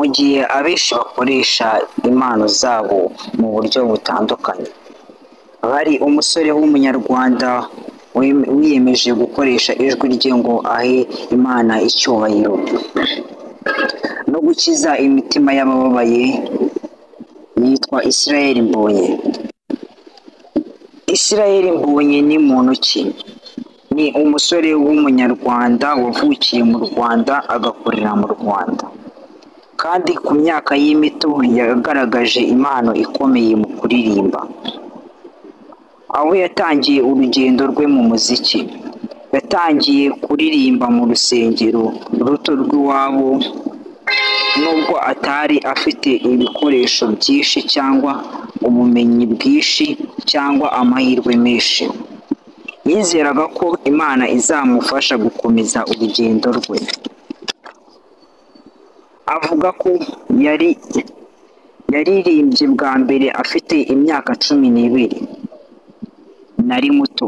mu gihe abenshi bakoresha impano zabo mu buryo butandukanye. Hari umusore w'umunyarwanda wiyemeje gukoresha ijwi rye ngo ahe Imana icyubahiro no gukiza imitima y'abababaye, yitwa Israel Mbonyi. Israel Mbonyi ni muntu ki? Ni umusore w'umunyarwanda wavukiye mu Rwanda agakurira mu Rwanda, kandi ku myaka ye mito yagaragaje impano ikomeye mu kuririmba. Aho yatangiye urugendo rwe mu muziki, yatangiye kuririmba mu rusengero ruto rw'iwabo, nubwo atari afite ibikoresho byinshi cyangwa ubumenyi bwinshi cyangwa amahirwe menshi. Yizeraga ko Imana izamufasha gukomeza urugendo rwe. Avuga ko yaririmbye bwa mbere afite imyaka 12. Nari muto,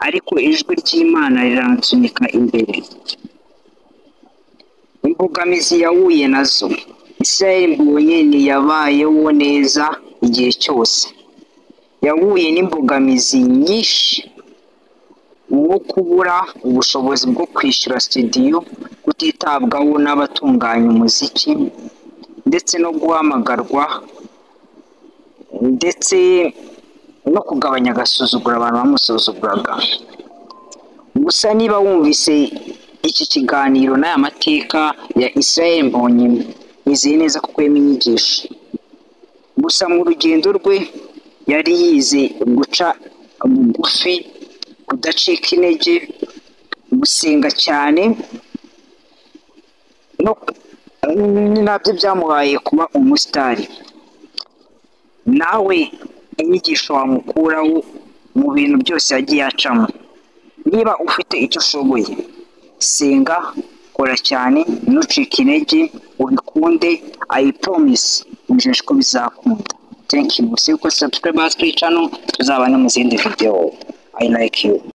ariko ijwi ry'Imana riransunika imbere. Imbogamizi yahuye nazo. Israel Mbonyi ntiyabayeho neza igihe cyose. Yahuye n'imbogamizi nyinshi, nko kubura ubushobozi bwo kwishyura studio, kutitabwaho n'abatunganya umuziki, ndetse no guhamagarwa, ndetse no kugabanya agasuzuguro abantu bamusuzuguraga. Gusa niba wumvise iki kiganiro n'aya mateka ya Israel Mbonyi, nizeye neza ko ukuyemo inyigisho. Gusa mu rugendo rwe yari yize guca bugufi, kudacika intege, gusenga cyane, nabyo byamuhaye kuba umusitari. Nawe inyigisho wamukuraho mu bintu byose yagiye acamo. Niba ufite icyo ushoboye, senga, kora cyane, ntucike intege, ubikunde. I promise njeje ko bizakunda. Thank you. Subscribe to our channel, tuzabana mu zindi video. I like you.